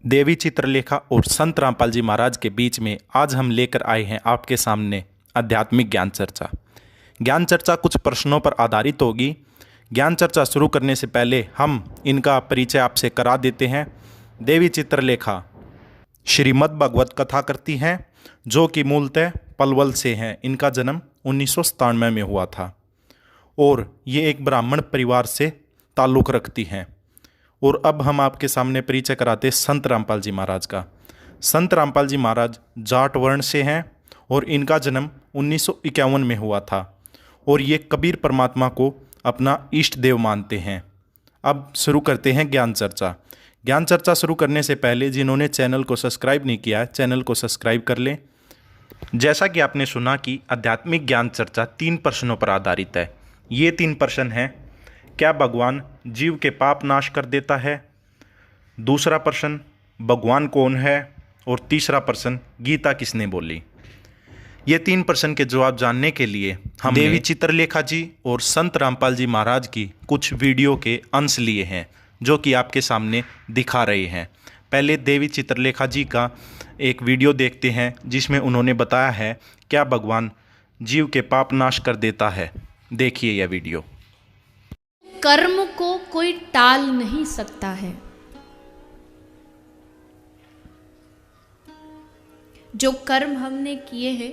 देवी चित्रलेखा और संत रामपाल जी महाराज के बीच में आज हम लेकर आए हैं आपके सामने आध्यात्मिक ज्ञान चर्चा। ज्ञान चर्चा कुछ प्रश्नों पर आधारित होगी। ज्ञान चर्चा शुरू करने से पहले हम इनका परिचय आपसे करा देते हैं। देवी चित्रलेखा श्रीमद् भागवत कथा करती हैं, जो कि मूलतः पलवल से हैं। इनका जन्म 1997 में हुआ था और ये एक ब्राह्मण परिवार से ताल्लुक़ रखती हैं। और अब हम आपके सामने परिचय कराते संत रामपाल जी महाराज का। संत रामपाल जी महाराज जाट वर्ण से हैं और इनका जन्म 1951 में हुआ था और ये कबीर परमात्मा को अपना इष्ट देव मानते हैं। अब शुरू करते हैं ज्ञान चर्चा। ज्ञान चर्चा शुरू करने से पहले जिन्होंने चैनल को सब्सक्राइब नहीं किया है, चैनल को सब्सक्राइब कर लें। जैसा कि आपने सुना कि आध्यात्मिक ज्ञान चर्चा 3 प्रश्नों पर आधारित है। ये 3 प्रश्न हैं: क्या भगवान जीव के पाप नाश कर देता है? दूसरा प्रश्न, भगवान कौन है? और तीसरा प्रश्न, गीता किसने बोली? ये 3 प्रश्न के जवाब जानने के लिए हम देवी चित्रलेखा जी और संत रामपाल जी महाराज की कुछ वीडियो के अंश लिए हैं, जो कि आपके सामने दिखा रहे हैं। पहले देवी चित्रलेखा जी का एक वीडियो देखते हैं, जिसमें उन्होंने बताया है क्या भगवान जीव के पाप नाश कर देता है। देखिए यह वीडियो। कर्म को कोई टाल नहीं सकता है। जो कर्म हमने किए हैं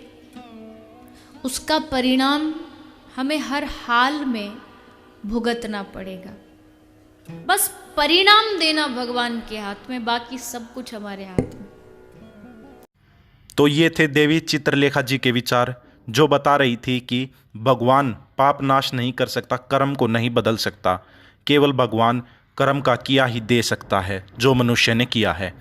उसका परिणाम हमें हर हाल में भुगतना पड़ेगा। बस परिणाम देना भगवान के हाथ में, बाकी सब कुछ हमारे हाथ में। तो ये थे देवी चित्रलेखा जी के विचार, जो बता रही थी कि भगवान पाप नाश नहीं कर सकता, कर्म को नहीं बदल सकता। केवल भगवान कर्म का किया ही दे सकता है, जो मनुष्य ने किया है।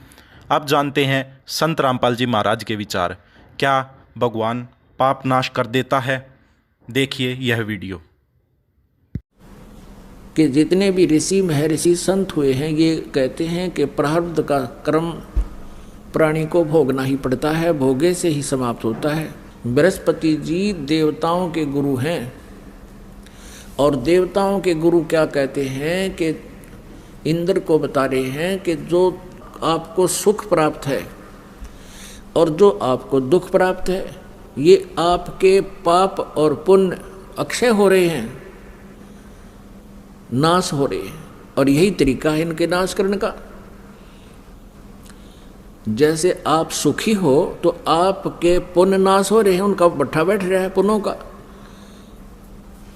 अब जानते हैं संत रामपाल जी महाराज के विचार। क्या भगवान पाप नाश कर देता है? देखिए यह वीडियो। कि जितने भी ऋषि महर्षि संत हुए हैं, ये कहते हैं कि प्रारब्ध का कर्म प्राणी को भोगना ही पड़ता है, भोगे से ही समाप्त होता है। बृहस्पति जी देवताओं के गुरु हैं और देवताओं के गुरु क्या कहते हैं कि इंद्र को बता रहे हैं कि जो आपको सुख प्राप्त है और जो आपको दुख प्राप्त है, ये आपके पाप और पुण्य अक्षय हो रहे हैं, नाश हो रहे हैं, और यही तरीका है इनके नाश करने का। जैसे आप सुखी हो तो आपके पुण्य नाश हो रहे हैं, उनका भट्ठा बैठ रहा है पुण्यों का,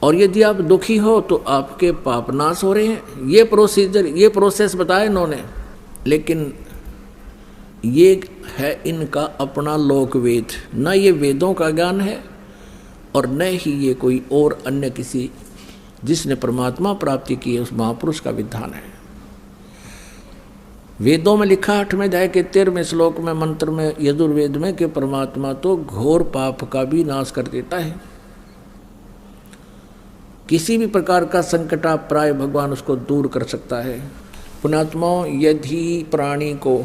और यदि आप दुखी हो तो आपके पाप नाश हो रहे हैं। ये प्रोसीजर, ये प्रोसेस बताया इन्होंने। लेकिन ये है इनका अपना लोक वेद, न ये वेदों का ज्ञान है और न ही ये कोई और अन्य किसी जिसने परमात्मा प्राप्ति की है उस महापुरुष का विधान है। वेदों में लिखा 8वें अध्याय के 13वें श्लोक में, मंत्र में, यजुर्वेद में, कि परमात्मा तो घोर पाप का भी नाश कर देता है। किसी भी प्रकार का संकट आप प्राय भगवान उसको दूर कर सकता है। पुण्यात्माओं, यदि प्राणी को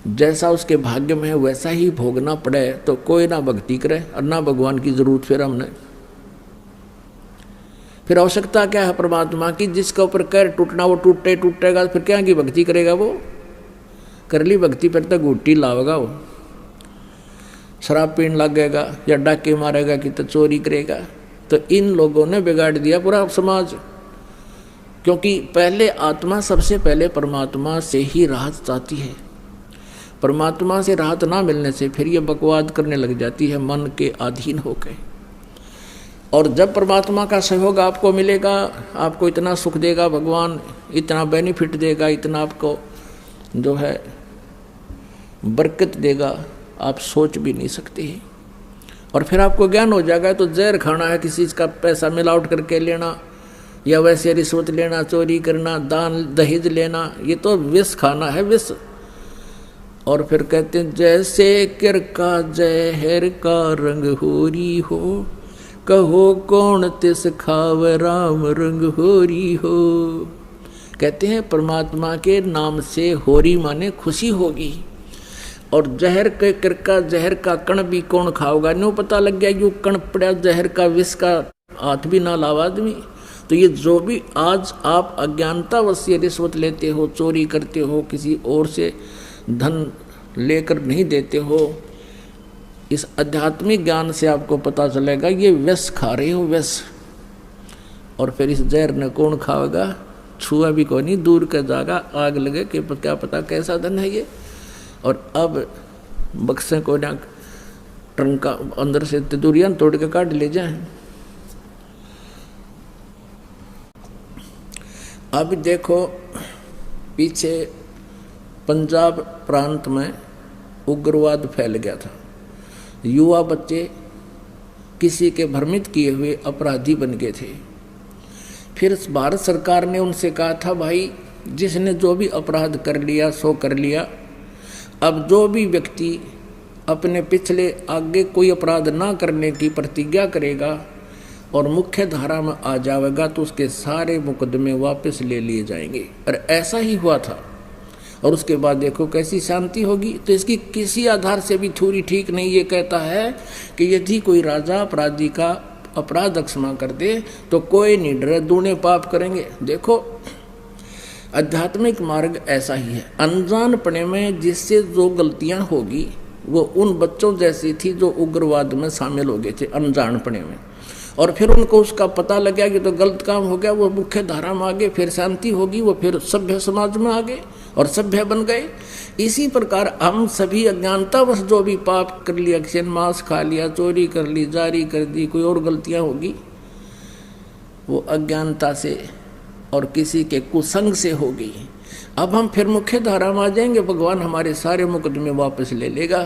जैसा उसके भाग्य में है वैसा ही भोगना पड़े तो कोई ना भक्ति करे और ना भगवान की जरूरत फिर हमने। फिर आवश्यकता क्या है परमात्मा की? जिसका ऊपर कैर टूटना वो टूटेगा, फिर क्या की भक्ति करेगा? वो कर ली भक्ति फिर तक घुट्टी लावेगा, वो शराब पीने लगेगा या डाके मारेगा कि तो चोरी करेगा। तो इन लोगों ने बिगाड़ दिया पूरा समाज, क्योंकि पहले आत्मा सबसे पहले परमात्मा से ही राहत चाहती है। परमात्मा से राहत ना मिलने से फिर ये बकवाद करने लग जाती है मन के अधीन होकर। और जब परमात्मा का सहयोग आपको मिलेगा, आपको इतना सुख देगा भगवान, इतना बेनिफिट देगा, इतना आपको जो है बरकत देगा, आप सोच भी नहीं सकते हैं। और फिर आपको ज्ञान हो जाएगा तो जहर खाना है, किसी का पैसा मिलावट करके लेना या वैसे रिश्वत लेना, चोरी करना, दान दहेज लेना, ये तो विष खाना है, विष। और फिर कहते हैं जैसे किर का जहर का रंग होरी हो, कहो कौन तिस खाव राम रंग होरी हो। कहते हैं परमात्मा के नाम से होरी माने खुशी होगी, और जहर के किरका जहर का कण भी कौन खाओगा? न्यू पता लग गया, यूं कण पड़ा जहर का, विष का, हाथ भी ना लावा आदमी तो ये जो भी आज आप अज्ञानतावश ये रिश्वत लेते हो, चोरी करते हो, किसी और से धन लेकर नहीं देते हो, इस आध्यात्मिक ज्ञान से आपको पता चलेगा ये विष खा रहे हो, विष। और फिर इस जहर ने कौन खाएगा? छुआ भी कोई नहीं, दूर का जाएगा, आग लगे कि क्या पता कैसा धन है ये। और अब बक्से को ना टंका अंदर से तिदुरियां तोड़ के काट ले जाए। अब देखो पीछे पंजाब प्रांत में उग्रवाद फैल गया था, युवा बच्चे किसी के भ्रमित किए हुए अपराधी बन गए थे। फिर भारत सरकार ने उनसे कहा था, भाई जिसने जो भी अपराध कर लिया सो कर लिया, अब जो भी व्यक्ति अपने पिछले आगे कोई अपराध ना करने की प्रतिज्ञा करेगा और मुख्य धारा में आ जाएगा तो उसके सारे मुकदमे वापस ले लिए जाएंगे। और ऐसा ही हुआ था। और उसके बाद देखो कैसी शांति होगी। तो इसकी किसी आधार से भी थ्योरी ठीक नहीं। ये कहता है कि यदि कोई राजा अपराधी का अपराध अक्षमा कर दे तो कोई नहीं डरे, दूने पाप करेंगे। देखो आध्यात्मिक मार्ग ऐसा ही है। अनजानपने में जिससे जो गलतियां होगी वो उन बच्चों जैसी थी जो उग्रवाद में शामिल हो गए थे अनजानपने में, और फिर उनको उसका पता लग गया कि तो गलत काम हो गया, वो मुख्य धारा में आ गए, फिर शांति होगी, वो फिर सभ्य समाज में आ गए और सभ्य बन गए। इसी प्रकार हम सभी अज्ञानतावश जो भी पाप कर लिया, किसी ने मांस खा लिया, चोरी कर ली, जारी कर दी, कोई और गलतियां होगी, वो अज्ञानता से और किसी के कुसंग से होगी। अब हम फिर मुख्य धारा में आ जाएंगे, भगवान हमारे सारे मुकदमे वापस ले लेगा।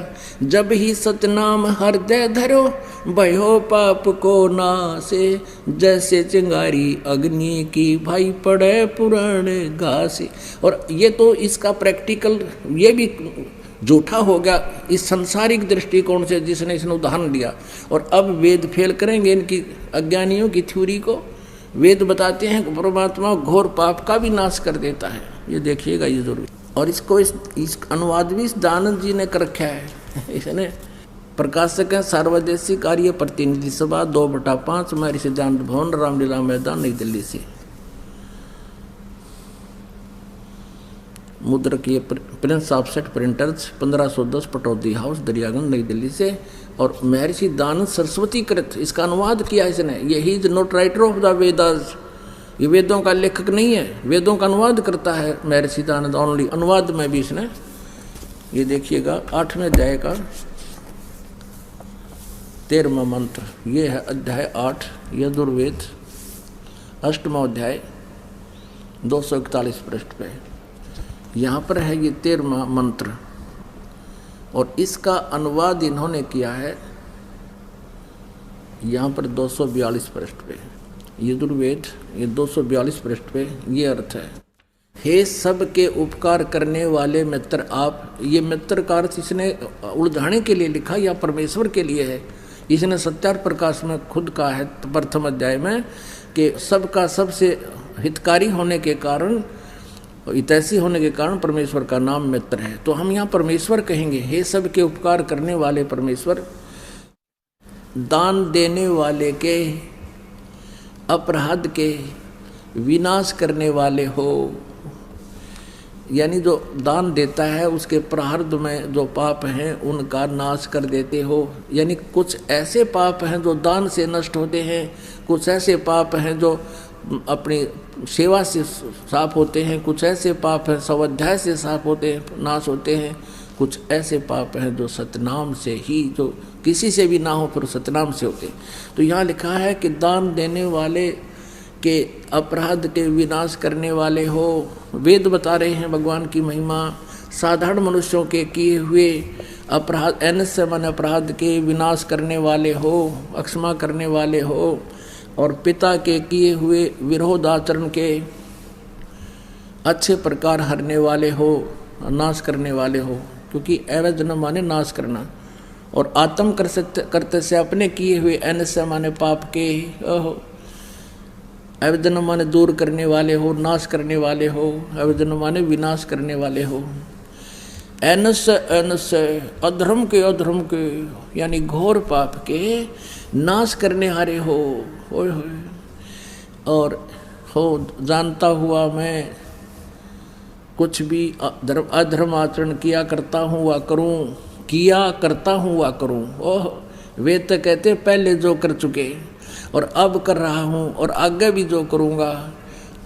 जब ही सतनाम हृदय धरो भयो पाप को नासे, जैसे चिंगारी अग्नि की भाई पड़े पुराने घासे। और ये तो इसका प्रैक्टिकल ये भी झूठा हो गया इस संसारिक दृष्टिकोण से जिसने इसने उदाहरण दिया। और अब वेद फेल करेंगे इनकी अज्ञानियों की थ्योरी को। वेद बताते हैं कि परमात्मा घोर पाप का भी नाश कर देता है, ये देखिएगा ये जरूर। और इसको इस अनुवाद भी दानंद जी ने कर रखा है। इसने प्रकाशक है सार्वदेशिक कार्य प्रतिनिधि सभा 2/5 महर्षि सिद्धांत भवन रामलीला मैदान नई दिल्ली से। मुद्रक ये Prince offset printers 1510 Pataudi house Daryaganj नई दिल्ली से। और महर्षि दानंद सरस्वती कृत इसका अनुवाद किया इसने। ये he is not writer of the Vedas, ये वेदों का लेखक नहीं है, वेदों का अनुवाद करता है महर्षि दानंद ओनली। अनुवाद में भी इसने ये देखिएगा 8वें अध्याय का 13वां मंत्र, ये है अध्याय 8 यजुर्वेद 8वां अध्याय 241 पृष्ठ पे। यहाँ पर है ये 13वां मंत्र और इसका अनुवाद इन्होंने किया है यहाँ पर 242 पृष्ठ पे। यजुर्वेद ये 242 पृष्ठ पे ये अर्थ है, हे सब के उपकार करने वाले मित्र आप। ये मित्र का अर्थ इसने उलझाने के लिए लिखा या परमेश्वर के लिए है। इसने सत्यार्थ प्रकाश में खुद कहा है प्रथम अध्याय में कि सबका सबसे हितकारी होने के कारण, हितैषी होने के कारण परमेश्वर का नाम मित्र है। तो हम यहाँ परमेश्वर कहेंगे, हे सब के उपकार करने वाले परमेश्वर, दान देने वाले के अपराध के विनाश करने वाले हो। यानी जो दान देता है उसके प्रारब्ध में जो पाप हैं उनका नाश कर देते हो। यानी कुछ ऐसे पाप हैं जो दान से नष्ट होते हैं, कुछ ऐसे पाप हैं जो अपनी सेवा से साफ होते हैं, कुछ ऐसे पाप हैं स्वाध्याय से साफ होते हैं, नाश होते हैं, कुछ ऐसे पाप हैं जो सतनाम से ही, जो किसी से भी ना हो फिर सतनाम से होते। तो यहाँ लिखा है कि दान देने वाले के अपराध के विनाश करने वाले हो। वेद बता रहे हैं भगवान की महिमा। साधारण मनुष्यों के किए हुए अपराध, एनस्य मन अपराध के विनाश करने वाले हो, अक्षमा करने वाले हो। और पिता के किए हुए विरोध आचरण के अच्छे प्रकार हरने वाले हो, नाश करने वाले हो। क्योंकि एवज न माने नाश करना, और आत्म करते से अपने किए हुए एनस्य माने पाप के एवज न माने दूर करने वाले हो, नाश करने वाले हो। एवज न माने विनाश करने वाले हो। एनस्य अधर्म के यानी घोर पाप के नाश करने हारे हो। और हो जानता हुआ मैं कुछ भी अधर्म आचरण किया करता हूँ वा करूँ। ओह, वे तो कहते पहले जो कर चुके और अब कर रहा हूँ और आगे भी जो करूँगा,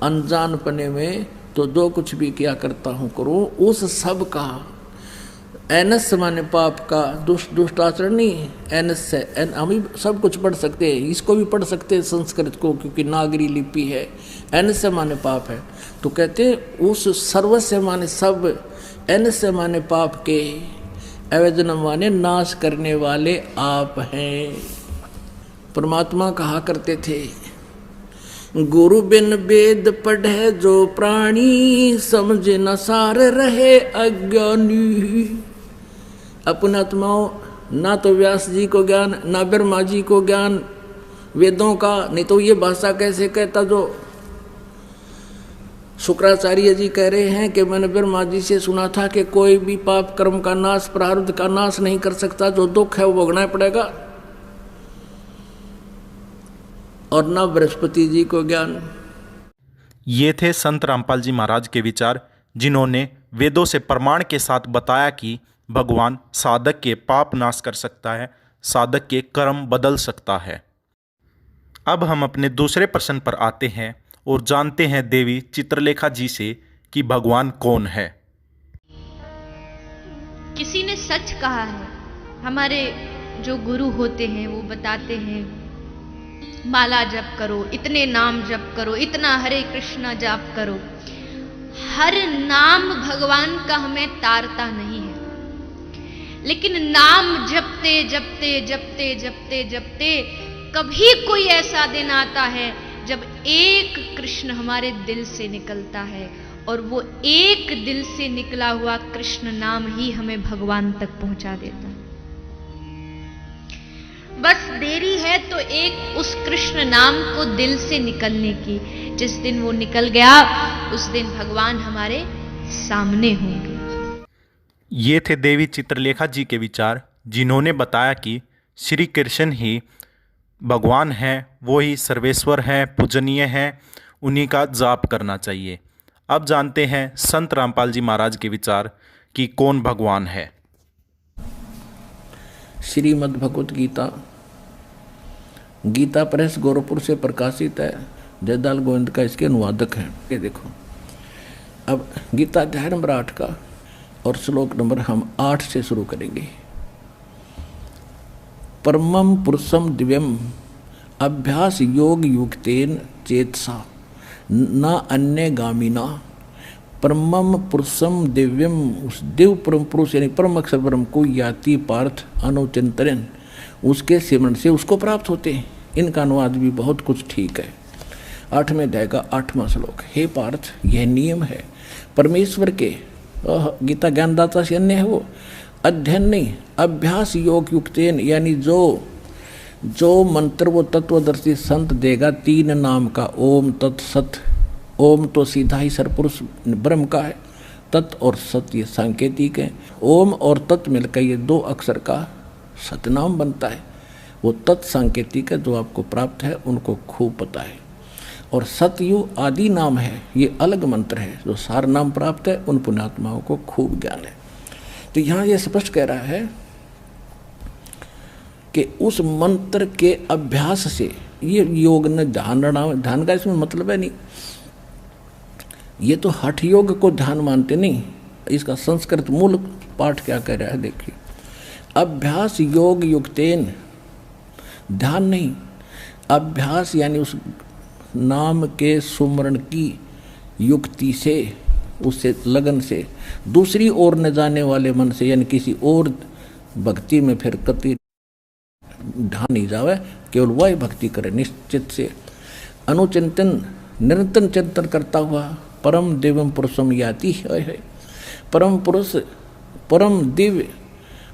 अनजानपने में तो जो कुछ भी किया करता हूँ करूँ, उस सब का एनस माने पाप का, दुष्ट आचरण नहीं, एनस से हम ही सब कुछ पढ़ सकते हैं, इसको भी पढ़ सकते हैं संस्कृत को, क्योंकि नागरी लिपि है। एनस से माने पाप है, तो कहते हैं उस सर्व से माने सब, एनस से माने पाप के, अवैधनम माने नाश करने वाले आप हैं। परमात्मा कहा करते थे, गुरु बिन वेद पढ़े जो प्राणी, समझ न सार रहे अज्ञानी। अपने आत्माओं, ना तो व्यास जी को ज्ञान, ना ब्रह्मा जी को ज्ञान वेदों का, नहीं तो ये भाषा कैसे कहता। जो शुक्राचार्य जी कह रहे हैं कि मैंने ब्रह्मा जी से सुना था कि कोई भी पाप कर्म का नाश, प्रारब्ध का नाश नहीं कर सकता, जो दुख है वो भोगना पड़ेगा। और ना बृहस्पति जी को ज्ञान। ये थे संत रामपाल जी महाराज के विचार, जिन्होंने वेदों से प्रमाण के साथ बताया कि भगवान साधक के पाप नाश कर सकता है, साधक के कर्म बदल सकता है। अब हम अपने दूसरे प्रश्न पर आते हैं और जानते हैं देवी चित्रलेखा जी से कि भगवान कौन है। किसी ने सच कहा है, हमारे जो गुरु होते हैं वो बताते हैं, माला जप करो, इतने नाम जप करो, इतना हरे कृष्णा जाप करो। हर नाम भगवान का हमें तारता नहीं है, लेकिन नाम जपते जपते जपते जपते जपते कभी कोई ऐसा दिन आता है जब एक कृष्ण हमारे दिल से निकलता है, और वो एक दिल से निकला हुआ कृष्ण नाम ही हमें भगवान तक पहुंचा देता है। बस देरी है तो एक उस कृष्ण नाम को दिल से निकलने की। जिस दिन वो निकल गया, उस दिन भगवान हमारे सामने होंगे। ये थे देवी चित्रलेखा जी के विचार, जिन्होंने बताया कि श्री कृष्ण ही भगवान हैं, वो ही सर्वेश्वर हैं, पूजनीय हैं, उन्हीं का जाप करना चाहिए। अब जानते हैं संत रामपाल जी महाराज के विचार कि कौन भगवान है। श्रीमद् भगवत गीता, गीता प्रेस गोरखपुर से प्रकाशित है। जयदाल गोविंद का इसके अनुवादक हैं। ये देखो, अब गीता अध्याय नंबर 8 का और श्लोक नंबर हम 8 से शुरू करेंगे। परमं पुरुषम दिव्यम अभ्यास योग युक्तेन चेतसा न अन्य गामिना। परमं पुरुषम दिव्यम, उस दिव्य परम पुरुष यानी परम अक्षर ब्रह्म को याति पार्थ अनुचिंतन, उसके सिमरण से उसको प्राप्त होते हैं। इनका अनुवाद भी बहुत कुछ ठीक है। 8वें अध्याय का 8वां श्लोक। हे पार्थ, यह नियम है परमेश्वर के, गीता ज्ञानदाता से अन्य है वो, अध्ययन नहीं, अभ्यास योग युक्तेन, यानी जो मंत्र वो तत्वदर्शी संत देगा 3 नाम का, ओम तत्सत। ओम तो सीधा ही सरपुरुष ब्रह्म का है, तत् और सत ये सांकेतिक है। ओम और तत् मिलकर ये 2 अक्षर का सतनाम बनता है। वो तत् सांकेतिक है, जो आपको प्राप्त है उनको खूब पता है। और सतयु आदि नाम है, ये अलग मंत्र है, जो सार नाम प्राप्त है उन पुण्यात्माओं को खूब ज्ञान है। तो यहाँ ये स्पष्ट कह रहा है कि उस मंत्र के अभ्यास से, ये योग न ध्यान का इसमें मतलब है नहीं, ये तो हठ योग को ध्यान मानते नहीं। इसका संस्कृत मूल पाठ क्या कह रहा है देखिए, अभ्यास योग युक्तेन, ध्यान नहीं, अभ्यास यानी उस नाम के सुमरण की युक्ति से, उससे लगन से, दूसरी ओर न जाने वाले मन से, यानी किसी और भक्ति में फिर कति ढान नहीं जावे, केवल वही भक्ति करे निश्चित से। अनुचिंतन, निरंतर चिंतन करता हुआ परम दिव्यम पुरुषम याति है। परम पुरुष, परम दिव्य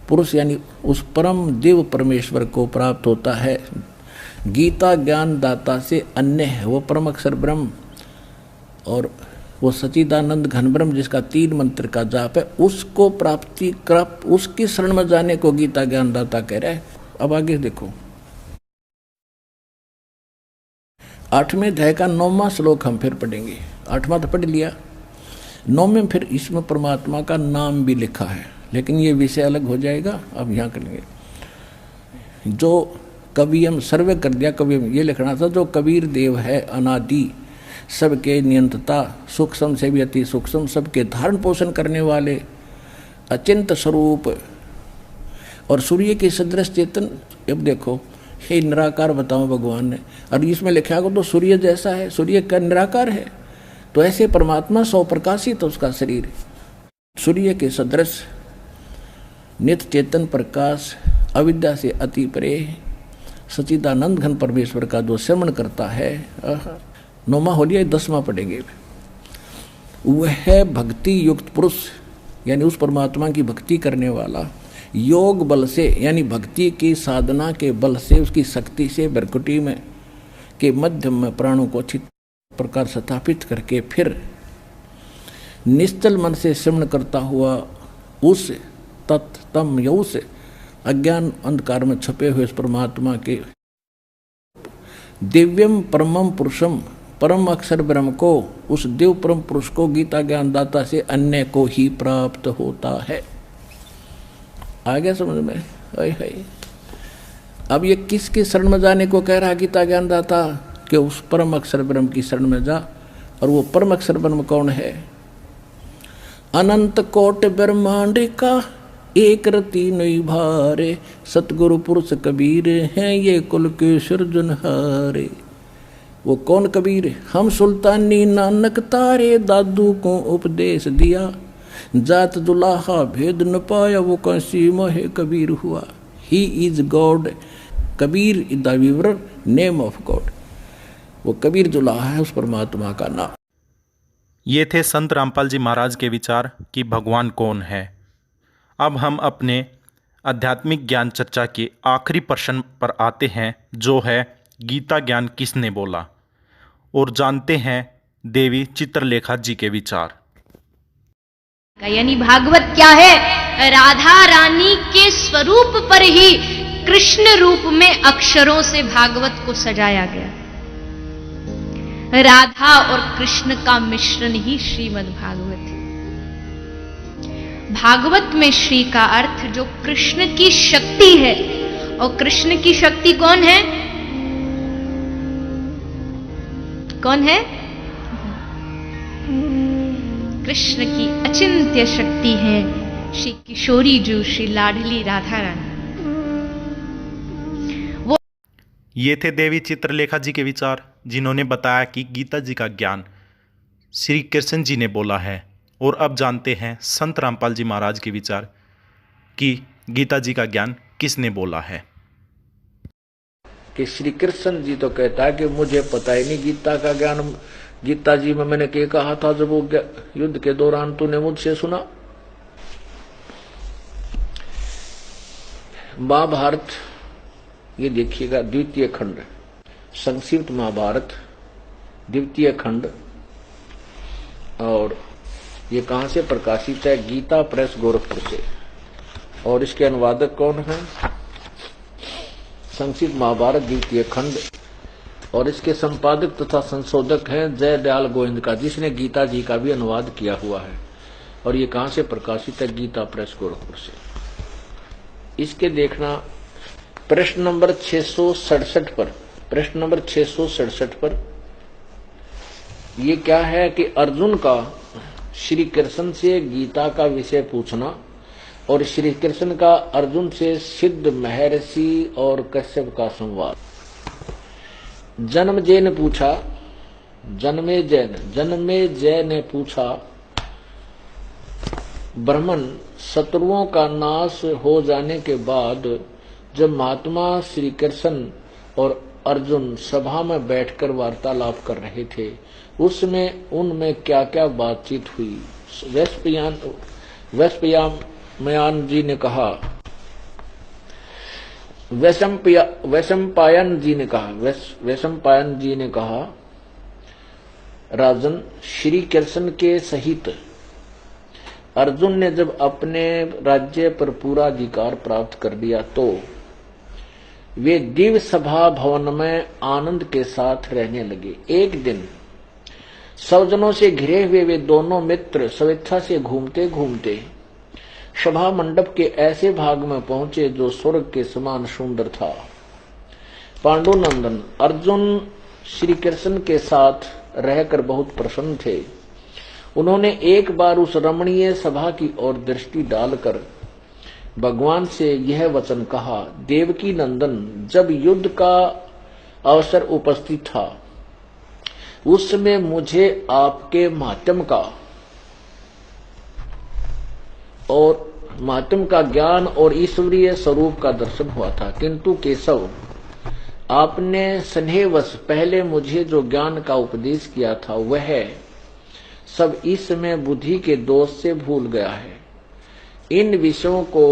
पुरुष यानी उस परम दिव्य परमेश्वर को प्राप्त होता है। गीता ज्ञान दाता से अन्य है वो परम अक्षर ब्रह्म, और वो सच्चिदानंद घन ब्रह्म जिसका 3 मंत्र का जाप है, उसको प्राप्ति कर, उसकी शरण में जाने को गीता ज्ञान दाता कह रहा है। अब आगे देखो, 8वें अध्याय का 9वां श्लोक हम फिर पढ़ेंगे। 8वां तो पढ़ लिया, 9वें फिर इसमें परमात्मा का नाम भी लिखा है, लेकिन ये विषय अलग हो जाएगा, अब यहाँ करेंगे। जो कवि हम सर्वे कर दिया, कवि ये लिखना था, जो कबीर देव है अनादि, सबके नियंत्रता, सूक्ष्म से भी अति सूक्ष्म, सबके धारण पोषण करने वाले, अचिंत स्वरूप और सूर्य के सदृश चेतन। अब देखो, हे निराकार बताओ भगवान ने, और इसमें लिखा हो तो सूर्य जैसा है, सूर्य का निराकार है, तो ऐसे परमात्मा सौ प्रकाशित तो उसका शरीर सूर्य के सदृश नित्य चेतन प्रकाश, अविद्या से अति परे, सच्चिदानंद घन परमेश्वर का जो श्रवण करता है। 9वां हो लिया, 10वां पढ़ेंगे। वह भक्ति युक्त पुरुष, यानी उस परमात्मा की भक्ति करने वाला, योग बल से, यानी भक्ति की साधना के बल से, उसकी शक्ति से भ्रकुटी में के मध्यम में प्राणों को अच्छी प्रकार स्थापित करके फिर निश्चल मन से श्रवण करता हुआ उस तम या उस अज्ञान अंधकार में छुपे हुए उस परमात्मा के दिव्यम परमम पुरुषम, परम अक्षर ब्रह्म को, उस देव परम पुरुष को गीता ज्ञानदाता से अन्य को ही प्राप्त होता है। आ गया समझ में? अब ये किसके शरण में जाने को कह रहा गीता ज्ञानदाता? कि उस परम अक्षर ब्रह्म की शरण में जा। और वो परम अक्षर ब्रह्म कौन है? अनंत कोट ब्रह्मांड का एक रति नहीं भारे, सतगुरु पुरुष कबीर हैं ये कुल के सृजनहारे। वो कौन कबीर? हम सुल्तानी नानक तारे, दादू को उपदेश दिया, जात दुलाहा भेद न पाया, वो कंसी मोहे कबीर हुआ। He is God, Kabir is the weaver name of God. वो कबीर दुलाहा है उस परमात्मा का नाम। ये थे संत रामपाल जी महाराज के विचार कि भगवान कौन है। अब हम अपने आध्यात्मिक ज्ञान चर्चा के आखिरी प्रश्न पर आते हैं, जो है गीता ज्ञान किसने बोला, और जानते हैं देवी चित्रलेखा जी के विचार। यानी भागवत क्या है? राधा रानी के स्वरूप पर ही कृष्ण रूप में अक्षरों से भागवत को सजाया गया। राधा और कृष्ण का मिश्रण ही श्रीमद् भागवत है। भागवत में श्री का अर्थ जो कृष्ण की शक्ति है, और कृष्ण की शक्ति कौन है? कौन है? कृष्ण की अचिंत्य शक्ति है श्री किशोरी जू, श्री लाडली राधा रानी। वो ये थे देवी चित्रलेखा जी के विचार, जिन्होंने बताया कि गीता जी का ज्ञान श्री कृष्ण जी ने बोला है। और अब जानते हैं संत रामपाल जी महाराज के विचार कि गीता जी का ज्ञान किसने बोला है। कि श्री कृष्ण जी तो कहता है कि मुझे पता ही नहीं गीता का ज्ञान। गीता जी में मैंने क्या कहा था जब वो युद्ध के दौरान तूने मुझसे सुना? महाभारत ये देखिएगा, द्वितीय खंड, संक्षिप्त महाभारत द्वितीय खंड। और ये कहां से प्रकाशित है? गीता प्रेस गोरखपुर से। और इसके अनुवादक कौन है? संक्षिप्त महाभारत द्वितीय खंड। और इसके संपादक तथा संशोधक हैं जय दयाल गोविंद का, जिसने गीता जी का भी अनुवाद किया हुआ है। और ये कहां से प्रकाशित है? गीता प्रेस गोरखपुर से। इसके देखना प्रश्न नंबर 667 पर, प्रश्न नंबर 667 पर ये क्या है कि अर्जुन का श्री कृष्ण से गीता का विषय पूछना, और श्री कृष्ण का अर्जुन से सिद्ध महर्षि और कश्यप का संवाद। जन्मेजय ने पूछा, जन्मेजय ने पूछा, ब्राह्मण शत्रुओं का नाश हो जाने के बाद जब महात्मा श्री कृष्ण और अर्जुन सभा में बैठकर वार्तालाप कर रहे थे, उसमें उनमें क्या क्या बातचीत हुई? वैशंपायन जी ने कहा, वैशंपायन जी ने कहा, राजन, श्री कृष्ण के सहित अर्जुन ने जब अपने राज्य पर पूरा अधिकार प्राप्त कर लिया तो वे दिव्य सभा भवन में आनंद के साथ रहने लगे। एक दिन सौजनों से घिरे हुए वे दोनों मित्र स्वेच्छा से घूमते घूमते सभा मंडप के ऐसे भाग में पहुंचे जो स्वर्ग के समान सुंदर था। पांडुनंदन अर्जुन श्री कृष्ण के साथ रहकर बहुत प्रसन्न थे। उन्होंने एक बार उस रमणीय सभा की ओर दृष्टि डालकर भगवान से यह वचन कहा, देवकी नंदन, जब युद्ध का अवसर उपस्थित था उस समय मुझे आपके महात्म का ज्ञान और ईश्वरीय स्वरूप का दर्शन हुआ था, किंतु केशव, आपने स्नेहवश पहले मुझे जो ज्ञान का उपदेश किया था वह सब इस समय बुद्धि के दोष से भूल गया है। इन विषयों को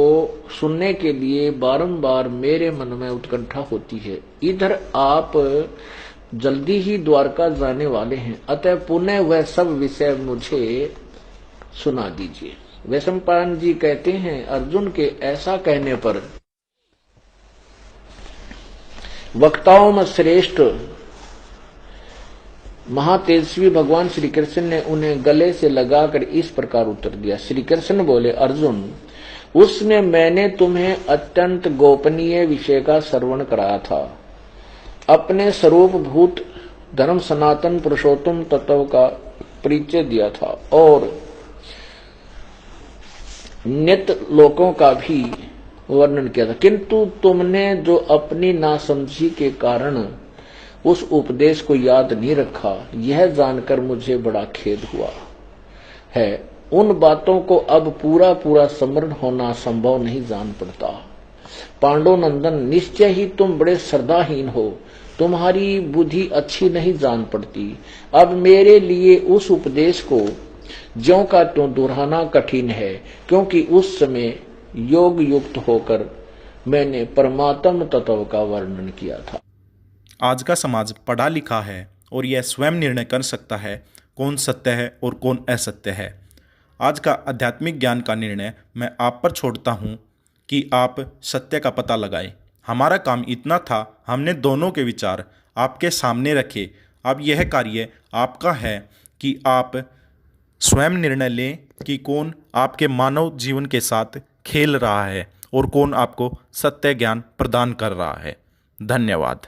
सुनने के लिए बारंबार मेरे मन में उत्कंठा होती है। इधर आप जल्दी ही द्वारका जाने वाले हैं, अतः पुनः वह सब विषय मुझे सुना दीजिए। वैशंपायन जी कहते हैं, अर्जुन के ऐसा कहने पर वक्ताओं में श्रेष्ठ महातेजस्वी भगवान श्री कृष्ण ने उन्हें गले से लगाकर इस प्रकार उत्तर दिया। श्री कृष्ण बोले, अर्जुन, उसमें मैंने तुम्हें अत्यंत गोपनीय विषय का श्रवण कराया था। अपने स्वरूप भूत धर्म सनातन पुरुषोत्तम तत्व का परिचय दिया था और नित्य लोकों का भी वर्णन किया था, किंतु तुमने जो अपनी नासमझी के कारण उस उपदेश को याद नहीं रखा, यह जानकर मुझे बड़ा खेद हुआ है। उन बातों को अब पूरा पूरा स्मरण होना संभव नहीं जान पड़ता। पांडुनंदन, निश्चय ही तुम बड़े श्रद्धाहीन हो, तुम्हारी बुद्धि अच्छी नहीं जान पड़ती। अब मेरे लिए उस उपदेश को ज्यों का त्यों दोहराना कठिन है, क्योंकि उस समय योग युक्त होकर मैंने परमात्म तत्व का वर्णन किया था। आज का समाज पढ़ा लिखा है और यह स्वयं निर्णय कर सकता है कौन सत्य है और कौन असत्य है। आज का आध्यात्मिक ज्ञान का निर्णय मैं आप पर छोड़ता हूँ कि आप सत्य का पता लगाएं। हमारा काम इतना था, हमने दोनों के विचार आपके सामने रखे। अब यह कार्य आपका है कि आप स्वयं निर्णय लें कि कौन आपके मानव जीवन के साथ खेल रहा है और कौन आपको सत्य ज्ञान प्रदान कर रहा है। धन्यवाद।